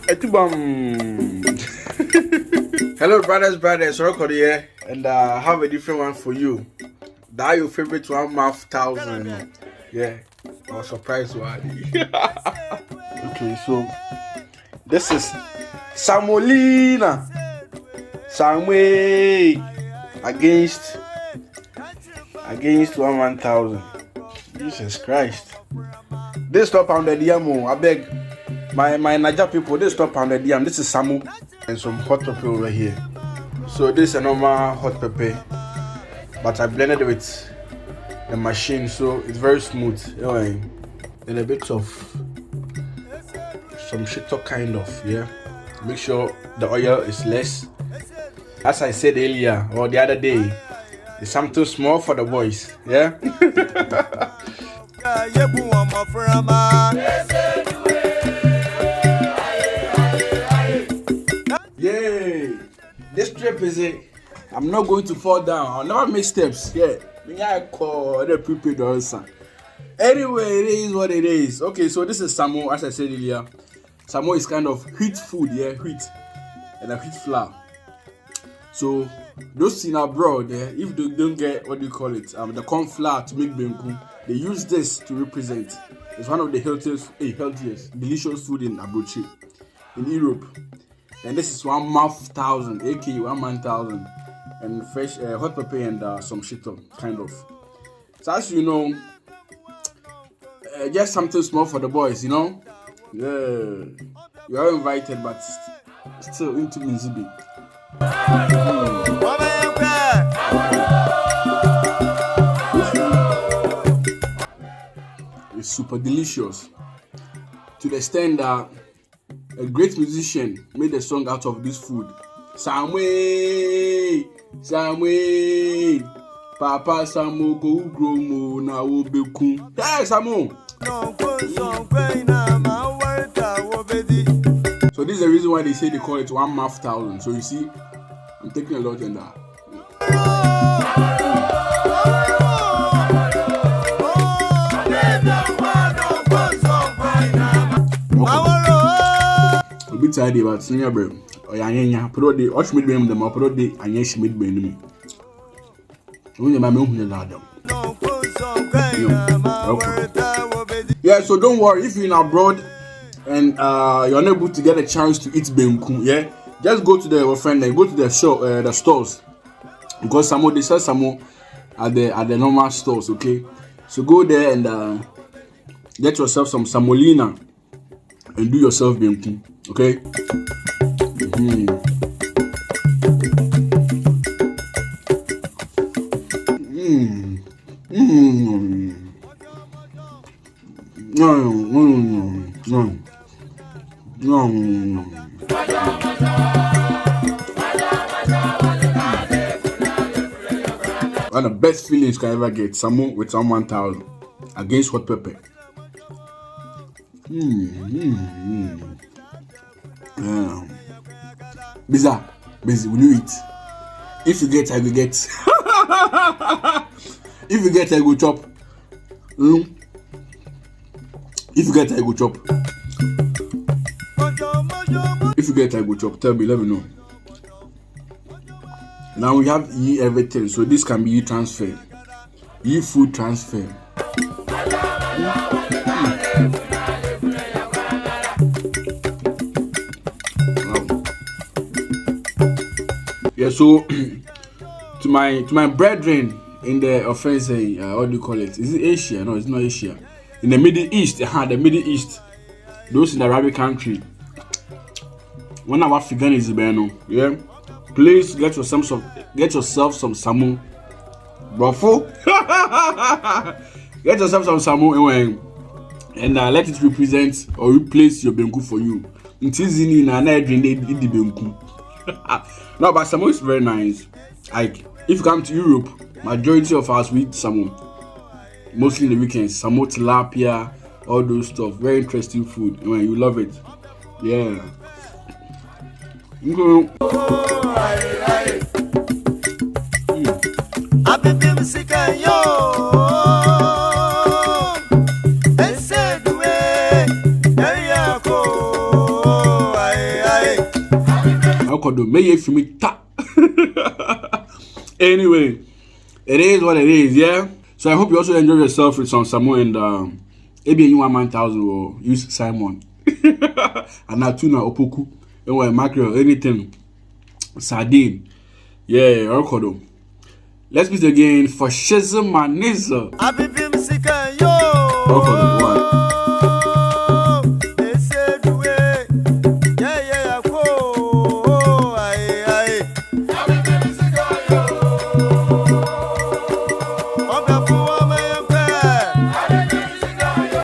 Etubam. Hello, brothers, Rocco here, and I have a different one for you. That your favorite 1,000. Yeah, I was surprised why. Okay, so this is semolina. Samway against 1,000. Jesus Christ. They stop on the diamo. I beg my Naija people, they stop on the diam. This is Samu and some hot pepper over here. So this is a normal hot pepper, but I blended it with the machine, so it's very smooth. Anyway, and a bit of some shito kind of, yeah. Make sure the oil is less. As I said earlier or the other day, it's something small for the boys, yeah. Yay! This trip is it. I'm not going to fall down. I'll never make steps. Yeah. I call the prepared also. Anyway, it is what it is. Okay, so this is samo, as I said earlier. Samo is kind of wheat food, yeah, wheat and a wheat flour. So those in abroad, if they don't get what do you call it, the corn flour to make benku, they use this to represent. It's one of the healthiest, delicious food in abroad, in Europe. And this is 1,000, aka 1,000, and fresh hot pepper and some shito, kind of. So as you know, just something small for the boys, you know. Yeah, you are invited, but still into Minzibi. It's super delicious to the extent that a great musician made a song out of this food. Samway, Papa Samo go grow mo na wo beku. Hey Samo. So this is the reason why they say they call it 1,000. So you see, I'm taking a lot in that. A bit tired about senior bro. Or Yanya, pro de, or Schmidt them, or pro de, and yes, Schmidt me. Only my moon is Adam. Yeah, so don't worry if you're in abroad and you're unable to get a chance to eat benku, yeah, just go to the friend and go to the shop, the stores, because some they sell some at the normal stores, okay. So go there and get yourself some semolina and do yourself benku, okay. One of the best feelings you can ever get, someone with some 1,000 against hot pepper. Busy, will you eat? If you get, I will get. If you get, I go chop. If you get, I go chop. If you get, I go chop. Tell me, let me know. Now we have everything, so this can be transfer, food transfer. Yeah, so to my brethren in the offense, what do you call it? Is it Asia? No, it's not Asia. In the Middle East, the Middle East, those in the Arabic country. One of African is yeah. Please get yourself some samu, brofo. Get yourself some samu and let it represent or replace your benku for you. It is in an drink they eat the benku. No, but samu is very nice. Like if you come to Europe, majority of us we eat samu. Mostly in the weekends, samu, tilapia, all those stuff. Very interesting food. You love it. Yeah. record. May you feel me ta. Anyway, it is what it is, yeah. So I hope you also enjoy yourself with some Samoa and maybe you 1,000 or use Simon. And now tuna opoku, and mackerel, anything, sardine, yeah, record. Let's meet again for Shizza Maniza.